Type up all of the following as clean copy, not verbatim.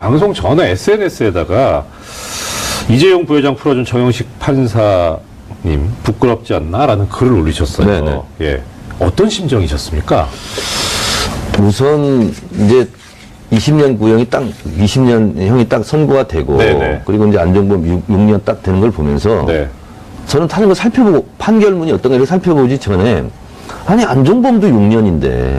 방송 전에 SNS에다가 이재용 부회장 풀어준 정영식 판사님 부끄럽지 않나라는 글을 올리셨어요. 네네. 예, 어떤 심정이셨습니까? 우선 이제 20년 구형이 딱 20년 형이 딱 선고가 되고 네네. 그리고 이제 안종범 6년 딱 되는 걸 보면서 네. 저는 다른 거 살펴보고 판결문이 어떤 거를 살펴보지 전에 아니 안종범도 6년인데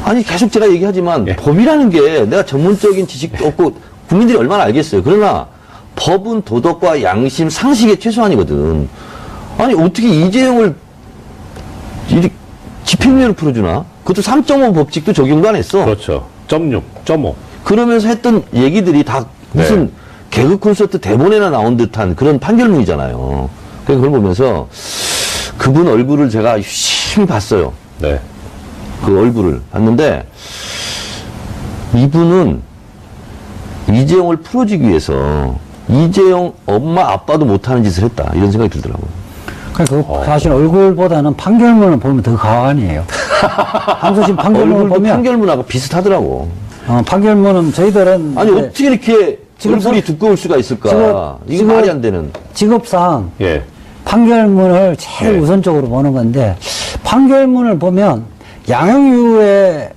아니 계속 제가 얘기하지만 예. 법이라는 게 내가 전문적인 지식도 없고 국민들이 얼마나 알겠어요. 그러나 법은 도덕과 양심, 상식의 최소한이거든. 아니 어떻게 이재용을 이렇게 집행유예로 풀어주나? 그것도 3.5 법칙도 적용도 안 했어. 그렇죠. 0.6, 0.5. 그러면서 했던 얘기들이 다 무슨 네. 개그 콘서트 대본에나 나온 듯한 그런 판결문이잖아요. 그래서 그걸 보면서 그분 얼굴을 제가 유심히 봤어요. 네. 그 얼굴을 봤는데 이분은 이재용을 풀어주기 위해서 이재용 엄마 아빠도 못하는 짓을 했다 이런 생각이 들더라고요. 그러니까 사실 얼굴보다는 판결문을 보면 더 가관이에요. 항소심 판결문을 얼굴도 보면 판결문하고 비슷하더라고. 판결문은 저희들은 아니 이제 어떻게 이렇게 지금 얼굴이 두꺼울 수가 있을까? 이거 지금 말이 안 되는. 직업상 예. 판결문을 제일 네. 우선적으로 보는 건데 판결문을 보면 양형이후에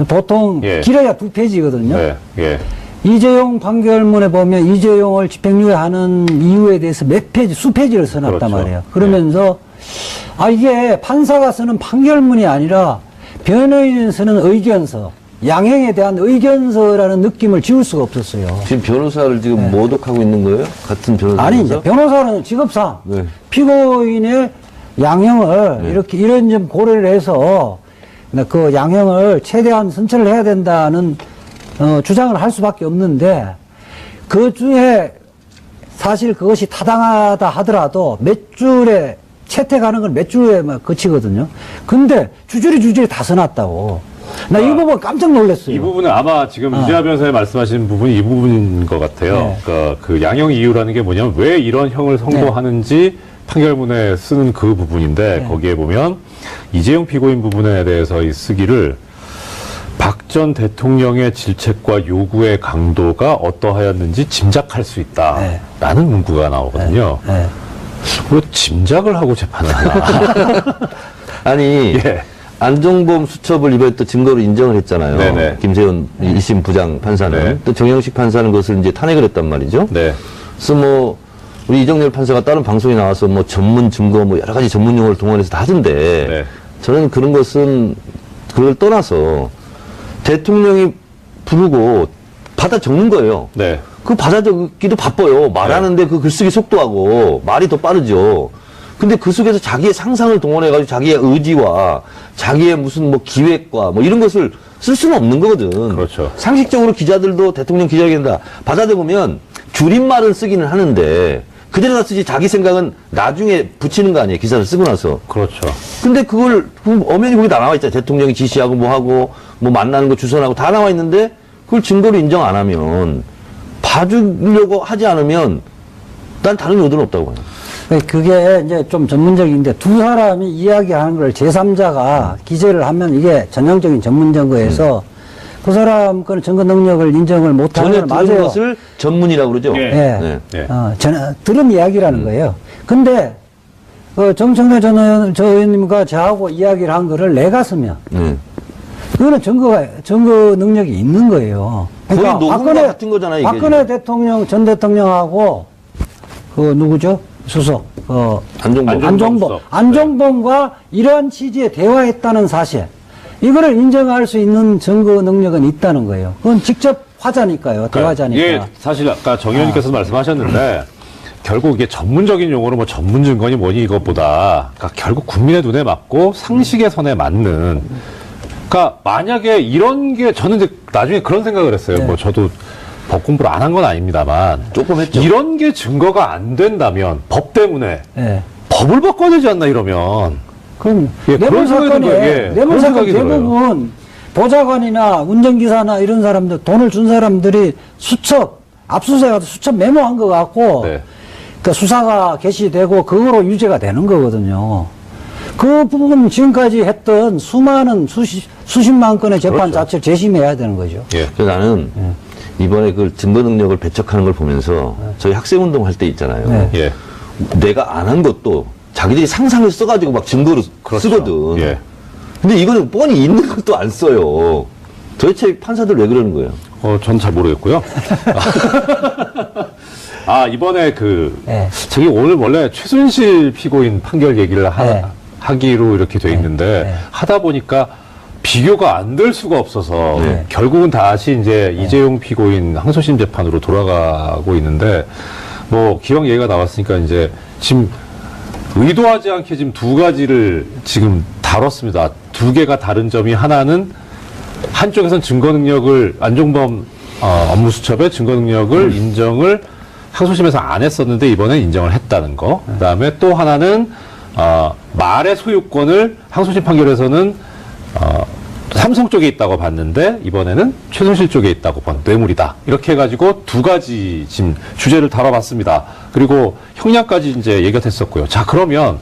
보통 예. 길어야 2페이지거든요. 네. 예. 이재용 판결문에 보면 이재용을 집행유예하는 이유에 대해서 몇 페이지, 수페이지를 써놨단 그렇죠. 말이에요. 그러면서 이게 판사가 쓰는 판결문이 아니라 변호인이 쓰는 의견서, 양형에 대한 의견서라는 느낌을 지울 수가 없었어요. 지금 변호사를 지금 모독하고 있는 거예요? 같은 변호사? 아니, 이제 변호사는 직업상 네. 피고인의 양형을 이렇게 이런 점 고려를 해서 그 양형을 최대한 선처를 해야 된다는 주장을 할 수밖에 없는데 그 중에 사실 그것이 타당하다 하더라도 몇 줄에 채택하는 건 몇 줄에만 그치거든요. 근데 주줄이 다 써놨다고. 나 이 부분 깜짝 놀랐어요. 이 부분은 아마 지금 이재하 변호사님 말씀하신 부분이 이 부분인 것 같아요. 네. 그 양형 이유라는 게 뭐냐면 왜 이런 형을 선고하는지 판결문에 쓰는 그 부분인데 네. 거기에 보면 이재용 피고인 부분에 대해서 이 쓰기를 박 전 대통령의 질책과 요구의 강도가 어떠하였는지 짐작할 수 있다라는 네. 문구가 나오거든요. 네. 왜 짐작을 하고 재판을 하나? 아니, 예. 안종범 수첩을 이번에 또 증거로 인정을 했잖아요. 네네. 김세훈 1심 부장 판사는. 네. 또 정영식 판사는 그것을 이제 탄핵을 했단 말이죠. 네. 그래서 뭐, 우리 이정렬 판사가 다른 방송에 나와서 뭐 전문 증거 뭐 여러 가지 전문 용어를 동원해서 다 하던데. 네. 저는 그런 것은 그걸 떠나서 대통령이 부르고 받아 적는 거예요. 네. 그 받아 적기도 바빠요. 말하는데 그 글쓰기 속도하고 말이 더 빠르죠. 근데 그 속에서 자기의 상상을 동원해가지고 자기의 의지와 자기의 무슨 뭐 기획과 뭐 이런 것을 쓸 수는 없는 거거든. 그렇죠. 상식적으로 기자들도 대통령 기자회견다 받아 적으면 줄임말을 쓰기는 하는데 그대로다 쓰지 자기 생각은 나중에 붙이는 거 아니에요. 기사를 쓰고 나서. 그렇죠. 근데 그걸 엄연히 거기 다 나와 있잖아요. 대통령이 지시하고 뭐 하고 뭐 만나는 거 주선하고 다 나와 있는데 그걸 증거로 인정 안 하면 봐주려고 하지 않으면 난 다른 요도는 없다고 봐요. 그게 이제 좀 전문적인데 두 사람이 이야기하는 걸 제3자가 기재를 하면 이게 전형적인 전문 증거에서 그 사람 그 증거 능력을 인정을 전에 못하는 들은 맞아요. 것을 전문이라고 그러죠. 예. 예. 예. 들은 이야기라는 거예요. 근데 정청래 전 의원님과 저하고 이야기를 한 거를 내가 쓰면 그거는 증거 능력이 있는 거예요. 거의 녹음과 같은 거잖아요, 이게 박근혜 대통령, 전 대통령하고 그 누구죠? 수석, 안종범. 안종범과 이러한 취지의 대화했다는 사실. 이거를 인정할 수 있는 증거 능력은 있다는 거예요. 그건 직접 화자니까요. 대화자니까. 이게 사실 아까 정 의원님께서 말씀하셨는데 결국 이게 전문적인 용어로 뭐 전문 증거니 뭐니 이것보다 그러니까 결국 국민의 눈에 맞고 상식의 선에 맞는 그러니까 만약에 이런 게 저는 이제 나중에 그런 생각을 했어요. 네. 뭐 저도 법 공부를 안 한 건 아닙니다만 조금 했죠. 이런 게 증거가 안 된다면 법 때문에 예. 법을 바꿔야 되지 않나 이러면 그럼 예, 뇌물 그런 생각이 사건에 들어요. 예, 뇌물 그런 사건 생각이 들어요. 대부분 보좌관이나 운전기사나 이런 사람들 돈을 준 사람들이 수첩 압수수색하다 수첩 메모한 것 같고 네. 그 수사가 개시되고 그거로 유죄가 되는 거거든요. 그 부분 지금까지 했던 수많은 수십만 건의 재판 그렇죠. 자체를 재심해야 되는 거죠. 예. 그래서 나는 이번에 그 증거 능력을 배척하는 걸 보면서 저희 학생운동 할 때 있잖아요. 네. 예. 내가 안 한 것도 자기들이 상상을 써가지고 막 증거로 그렇죠. 쓰거든. 예. 근데 이거는 뻔히 있는 것도 안 써요. 도대체 판사들 왜 그러는 거예요? 전 잘 모르겠고요. 아, 이번에 네. 저기 오늘 원래 최순실 피고인 판결 얘기를 네. 하기로 이렇게 돼 있는데, 네. 하다 보니까 비교가 안 될 수가 없어서, 네. 결국은 다시 이제 이재용 피고인 항소심 재판으로 돌아가고 있는데, 뭐, 기왕 얘기가 나왔으니까 이제 지금 의도하지 않게 지금 두 가지를 지금 다뤘습니다. 두 개가 다른 점이 하나는 한쪽에선 증거 능력을 안종범 업무수첩의 증거 능력을 인정을 항소심에서 안 했었는데 이번에 인정을 했다는 거. 그다음에 또 하나는 말의 소유권을 항소심 판결에서는 삼성 쪽에 있다고 봤는데 이번에는 최순실 쪽에 있다고 본 뇌물이다. 이렇게 해가지고 두 가지 지금 주제를 다뤄봤습니다. 그리고 형량까지 이제 얘기가 됐었고요. 자, 그러면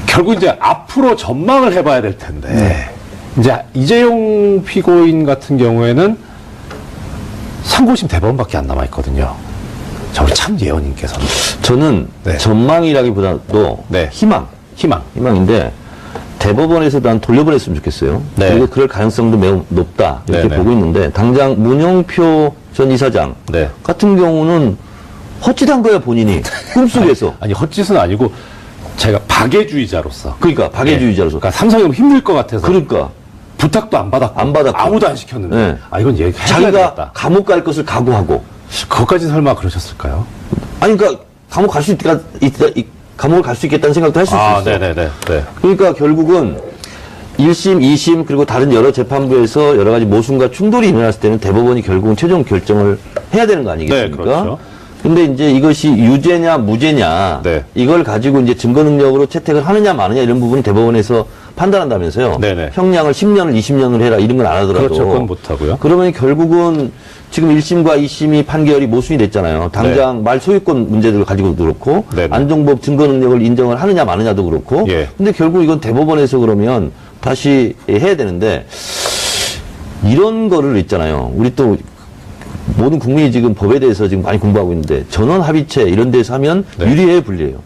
결국 이제 앞으로 전망을 해봐야 될 텐데 이제 이재용 피고인 같은 경우에는 상고심 대법원밖에 안 남아 있거든요. 자, 우리 참 예언님께서는 저는 네. 전망이라기보다도 네. 희망인데 대법원에서 난 돌려보냈으면 좋겠어요. 네. 그리고 그럴 가능성도 매우 높다 이렇게 네네. 보고 있는데 당장 문영표 전 이사장 네. 같은 경우는 헛짓한 거야 본인이 꿈속에서. 아니 헛짓은 아니고 제가 박애주의자로서 그러니까 박애주의자로서. 그러니까 삼성이 힘들 것 같아서 그러니까 부탁도 안 받았고 아무도 안 시켰는데 네. 이건 얘기해야 자기가 되겠다. 감옥 갈 것을 각오하고. 그것까지 설마 그러셨을까요? 아니 그러니까 감옥 갈 수 감옥을 갈 수 있겠다는 생각도 할 수 있어. 네네네. 네. 그러니까 결국은 1심, 2심 그리고 다른 여러 재판부에서 여러 가지 모순과 충돌이 일어났을 때는 대법원이 결국은 최종 결정을 해야 되는 거 아니겠습니까? 네, 그렇죠. 근데 이제 이것이 유죄냐 무죄냐 네. 이걸 가지고 이제 증거 능력으로 채택을 하느냐 마느냐 이런 부분은 대법원에서 판단한다면서요. 네네. 형량을 10년을 20년을 해라 이런 건 안 하더라도. 그렇죠. 그건 못 하고요. 그러면 결국은 지금 1심과 2심이 판결이 모순이 됐잖아요. 당장 말 소유권 문제들을 가지고도 그렇고 네네. 안종범 증거 능력을 인정을 하느냐 마느냐도 그렇고 예. 근데 결국 이건 대법원에서 그러면 다시 해야 되는데 이런 거를 있잖아요. 우리 또 모든 국민이 지금 법에 대해서 지금 많이 공부하고 있는데 전원 합의체 이런 데서 하면 네. 유리해요 불리해요?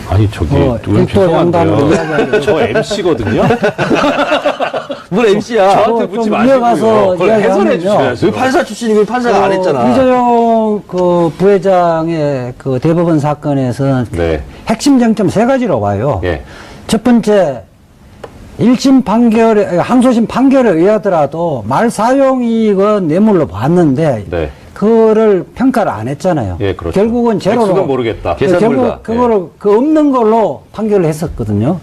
아니 저기 좀 일도 양단으로 죄송한데요. 저 MC거든요. 뭘 MC야? 저한테 묻지 좀 마시고요. 이어가서 그걸 해설해 이야기하면요. 주셔야죠. 왜 판사 출신이고 판사가 안 했잖아. 이재용 그 부회장의 그 대법원 사건에서는 네. 핵심 쟁점 세 가지로 봐요. 예. 첫 번째, 1심 판결에, 항소심 판결에 의하더라도 말 사용이익은 뇌물로 봤는데, 네. 그거를 평가를 안 했잖아요. 예, 그렇죠. 결국은 제로로. 액수는 모르겠다. 계산 불가. 결국 그거를 그 없는 걸로 판결을 했었거든요.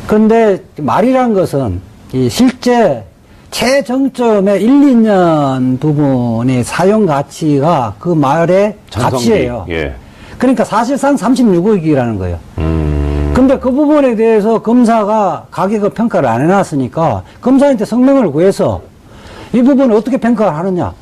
그런데 말이란 것은 이 실제 최정점의 1, 2년 부분의 사용 가치가 그 말의 전성기. 가치예요. 예. 그러니까 사실상 36억이라는 거예요. 근데 그 부분에 대해서 검사가 가격을 평가를 안 해놨으니까 검사한테 성명을 구해서 이 부분을 어떻게 평가를 하느냐.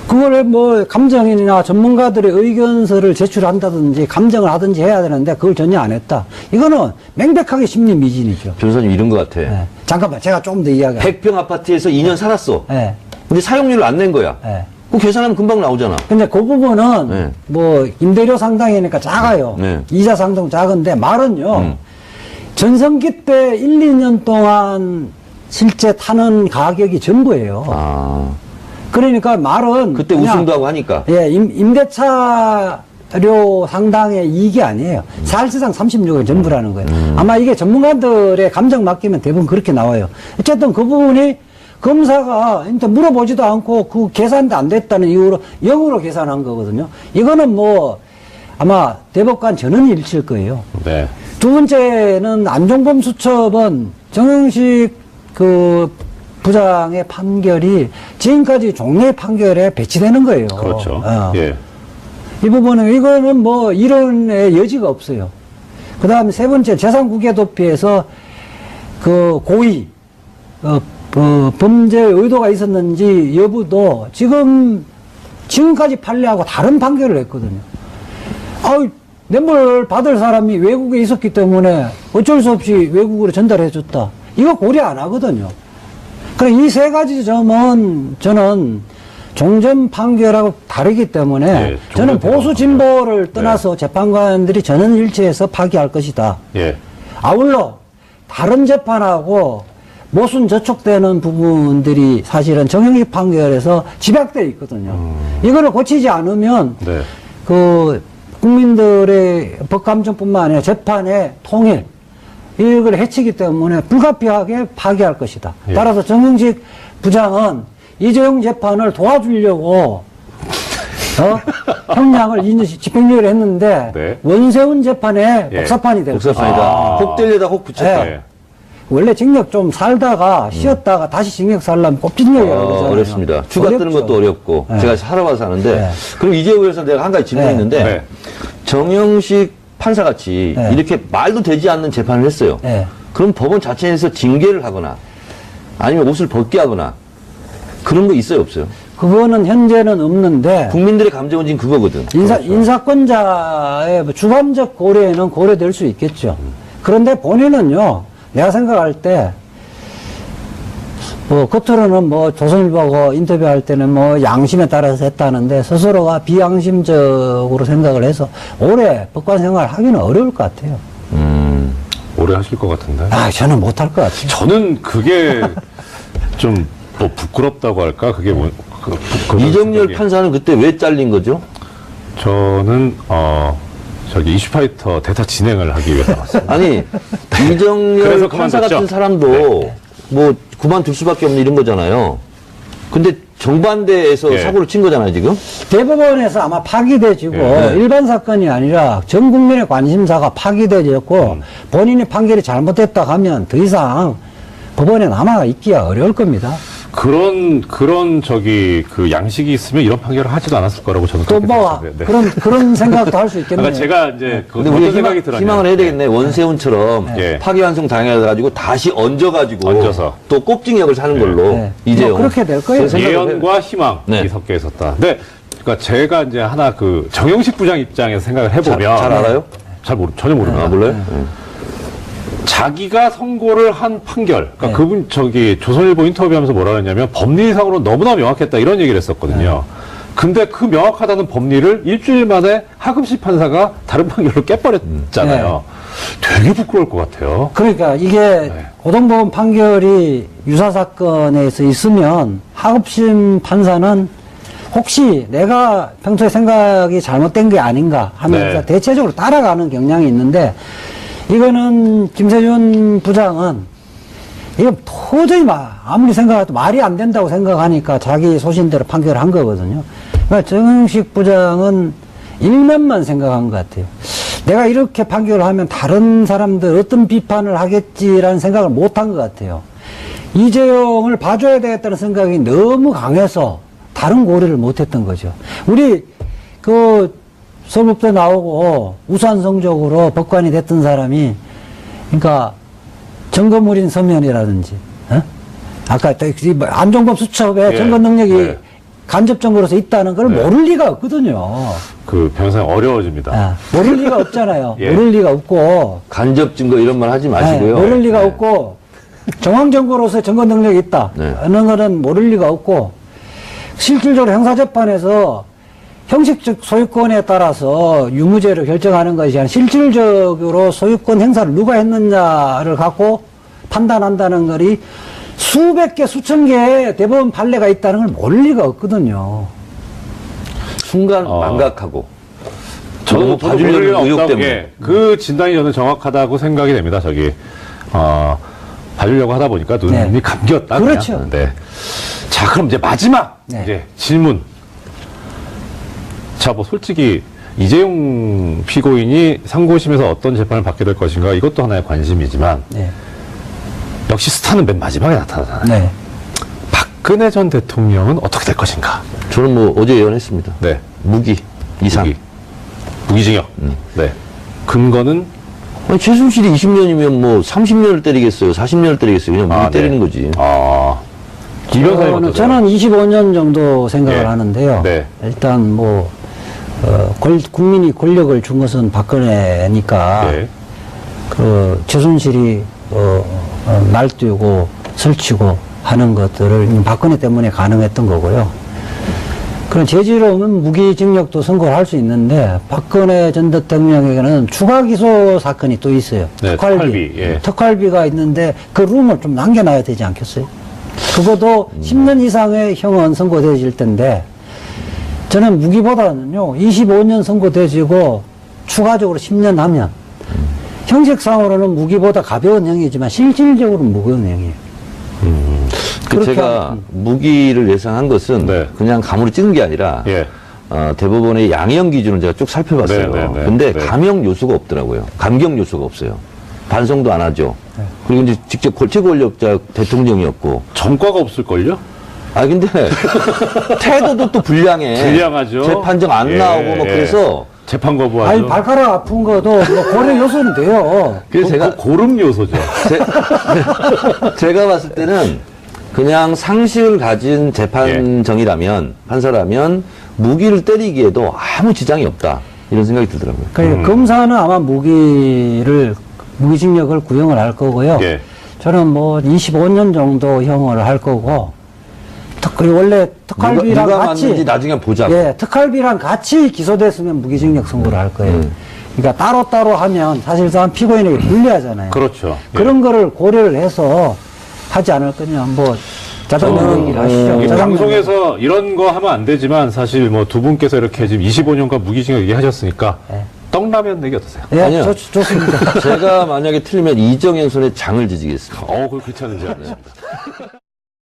그걸 뭐 감정인이나 전문가들의 의견서를 제출한다든지 감정을 하든지 해야 되는데 그걸 전혀 안 했다. 이거는 명백하게 심리 미진이죠. 변호사님 이런 것 같아. 네. 잠깐만, 제가 좀 더 이야기할게요. 100평 아파트에서 2년 살았어. 네. 근데 사용료를 안 낸 거야. 네. 그 계산하면 금방 나오잖아. 근데 그 부분은 네. 뭐 임대료 상당이니까 작아요. 네. 이자 상당 작은데 말은요. 전성기 때 1, 2년 동안 실제 타는 가격이 전부예요. 아. 그러니까 말은 그때 그냥, 우승도 하고 하니까. 예, 임대차료 상당의 이익이 아니에요. 사실상 36은 전부라는 거예요. 아마 이게 전문가들의 감정 맡기면 대부분 그렇게 나와요. 어쨌든 그 부분이 검사가 일단 물어보지도 않고 그 계산도 안 됐다는 이유로 0으로 계산한 거거든요. 이거는 뭐 아마 대법관 전원이 일치일 거예요. 네. 두 번째는 안종범 수첩은 정영식 그 부장의 판결이 지금까지 종래 판결에 배치되는 거예요. 그렇죠. 예. 이 부분은 이거는 뭐 이론의 여지가 없어요. 그 다음에 세 번째 재산국외 도피에서 그 고의 범죄 의도가 있었는지 여부도 지금까지 판례하고 다른 판결을 했거든요. 뇌물 받을 사람이 외국에 있었기 때문에 어쩔 수 없이 외국으로 전달해줬다. 이거 고려 안 하거든요. 그래, 이 세 가지 점은 저는 종전 판결하고 다르기 때문에 예, 저는 종전 보수 진보를 떠나서 재판관들이 전원 일치해서 파기할 것이다. 예. 아울러 다른 재판하고 모순 저촉되는 부분들이 사실은 정형식 판결에서 집약되어 있거든요. 이거를 고치지 않으면 네. 그 국민들의 법감정뿐만 아니라 재판의 통일 이걸 해치기 때문에 불가피하게 파기할 것이다. 예. 따라서 정형식 부장은 이재용 재판을 도와주려고 형량을 집행유예를 했는데 네. 원세훈 재판에 예. 복사판이 될 것이다. 복사판이다. 혹 때리다 혹 붙였다. 예. 원래 징역 좀 살다가 쉬었다가 다시 징역 살려면 꼽징역이라고 그러잖아요. 어렵습니다. 휴가 뜨는 어렵죠. 것도 어렵고 네. 제가 살아봐서 아는데 네. 그럼 이재호에서 내가 한 가지 질문이 네. 있는데 네. 정영식 판사같이 네. 이렇게 말도 되지 않는 재판을 했어요. 네. 그럼 법원 자체에서 징계를 하거나 아니면 옷을 벗게 하거나 그런 거 있어요 없어요? 그거는 현재는 없는데 국민들의 감정은 지금 그거거든. 인사권자의 주관적 고려에는 고려될 수 있겠죠. 그런데 본인은요, 내가 생각할 때, 겉으로는 조선일보하고 인터뷰할 때는 양심에 따라서 했다는데 스스로가 비양심적으로 생각을 해서 오래 법관 생활을 하기는 어려울 것 같아요. 오래 하실 것 같은데. 저는 못할 것 같아요. 저는 그게 좀 뭐 부끄럽다고 할까? 그게 뭐, 이정열 생각이. 판사는 그때 왜 잘린 거죠? 저는, 저기 이슈파이터 대타 진행을 하기 위해서 나왔습니다. 아니 그래서 이정열 판사 그만뒀죠? 같은 사람도 뭐 그만둘 수밖에 없는 이런 거잖아요. 근데 정반대에서 예. 사고를 친 거잖아요 지금. 대법원에서 아마 파기돼지고 예. 일반 사건이 아니라 전 국민의 관심사가 파기돼졌고 본인이 판결이 잘못됐다 하면 더 이상 법원에 남아 있기가 어려울 겁니다. 그런 그 양식이 있으면 이런 판결을 하지도 않았을 거라고 저는 또 그렇게 뭐 생각해요. 네. 그런 생각도 할 수 있겠네요. 아까 제가 이제 근데 어떤 우리가 생각이 들었냐. 희망을 해야 되겠네. 원세훈처럼 예. 파기환송 당해가지고 다시 얹어가지고 얹어서. 또 꼽징역을 사는 걸로 네. 이제 뭐 그렇게 될 거예요. 예언과 희망이 네. 섞여 있었다. 근데 그러니까 제가 이제 하나 그 정영식 부장 입장에서 생각을 해보면 잘 알아요? 전혀 모릅니다. 몰라요? 자기가 선고를 한 판결, 그러니까 네. 그분 조선일보 인터뷰하면서 뭐라 그랬냐면 법리상으로 너무나 명확했다 이런 얘기를 했었거든요. 근데 그 명확하다는 법리를 일주일 만에 하금식 판사가 다른 판결로 깨버렸잖아요. 되게 부끄러울 것 같아요. 그러니까 이게 고등법원 판결이 유사 사건에서 있으면 하급심 판사는 혹시 내가 평소에 생각이 잘못된 게 아닌가 하면서 네. 대체적으로 따라가는 경향이 있는데 이거는 김세준 부장은 이거 도저히 아무리 생각해도 말이 안 된다고 생각하니까 자기 소신대로 판결을 한 거거든요. 그러니까 정영식 부장은 일면만 생각한 것 같아요. 내가 이렇게 판결을 하면 다른 사람들 어떤 비판을 하겠지라는 생각을 못 한 것 같아요. 이재용을 봐줘야 되겠다는 생각이 너무 강해서 다른 고려를 못 했던 거죠. 우리 서울법대 나오고 우수한 성적으로 법관이 됐던 사람이 그러니까 점검물인 서면이라든지 아까 안종범 수첩에 예. 점검 능력이 네. 간접 증거로서 있다는 걸 네. 모를 리가 없거든요. 그 변호사님 어려워집니다. 모를 리가 없잖아요. 예. 모를 리가 없고 간접 증거 이런 말 하지 마시고요. 모를 리가 네. 없고 정황 증거로서 증거 능력이 있다. 네. 하는 거는 모를 리가 없고 실질적으로 형사재판에서 형식적 소유권에 따라서 유무죄를 결정하는 것이 아니라 실질적으로 소유권 행사를 누가 했느냐를 갖고 판단한다는 것이 수백 개, 수천 개의 대법원 판례가 있다는 걸 모를 리가 없거든요. 순간 망각하고 저도 너무 모를 봐주려는 리가 의욕 없다고 때문에. 게 그 진단이 저는 정확하다고 생각이 됩니다. 봐주려고 하다 보니까 눈이 네. 감겼다. 그렇죠. 그냥. 네. 자, 그럼 이제 마지막 네. 이제 질문. 자, 솔직히 이재용 피고인이 상고심에서 어떤 재판을 받게 될 것인가 이것도 하나의 관심이지만 네. 역시 스타는 맨 마지막에 나타나잖아요. 네. 박근혜 전 대통령은 어떻게 될 것인가? 저는 어제 예언했습니다. 네. 무기 이상. 무기징역. 네. 근거는 아니, 최순실이 20년이면 30년을 때리겠어요? 40년을 때리겠어요? 그냥 무기 때리는 거지. 이 변호사님 어떠세요? 저는 25년 정도 생각을 예. 하는데요. 네. 일단 국민이 권력을 준 것은 박근혜니까 네. 그 최순실이 날뛰고 설치고 하는 것들을 박근혜 때문에 가능했던 거고요. 그런 재질 없는 무기징역도 선고를 할 수 있는데 박근혜 전 대통령에게는 추가 기소 사건이 또 있어요. 네, 특활비, 예. 특활비가 있는데 그 룸을 좀 남겨놔야 되지 않겠어요? 그것도 10년 이상의 형은 선고되어질 텐데 저는 무기보다는요 25년 선고되어지고 추가적으로 10년 하면 형식상으로는 무기보다 가벼운 형이지만 실질적으로는 무거운 형이에요. 그렇게 제가 무기를 예상한 것은 네. 그냥 감으로 찍은 게 아니라 예. 대법원의 양형 기준을 제가 쭉 살펴봤어요. 네, 네, 네. 근데 네. 감형 요소가 없더라고요. 감경 요소가 없어요. 반성도 안 하죠. 네. 그리고 이제 직접 최고권력자 대통령이었고. 전과가 없을걸요? 아 근데 태도도 또 불량해. 불량하죠. 재판정 안 예, 나오고 뭐 예. 그래서 재판 거부하죠. 아니 발가락 아픈 거도 뭐 고려 요소는 돼요. 그래서 제가 고름 요소죠. 제가 봤을 때는 그냥 상식을 가진 재판정이라면 판사라면 무기를 때리기에도 아무 지장이 없다 이런 생각이 들더라고요. 그러니까 검사는 아마 무기징역을 구형을 할 거고요. 예. 저는 뭐 25년 정도 형을 할 거고 그리고 원래 특활비랑 누가 같이 맞는지 나중에 보자고. 예, 특활비랑 같이 기소됐으면 무기징역 선고를 할 거예요. 그러니까 따로따로 하면 사실상 피고인에게 불리하잖아요. 그렇죠. 예. 그런 거를 고려를 해서 하지 않을 거냐. 뭐 짜장면 얘기를 하시죠. 이 짜장면. 방송에서 이런 거 하면 안 되지만 사실 뭐 두 분께서 이렇게 지금 25년간 무기징역 얘기하셨으니까 네. 떡라면 내기 어떠세요? 예, 아니요. 좋습니다. 제가 만약에 틀리면 이정현 손에 장을 지지겠습니다. 그거 그렇지 않은지 않습니다.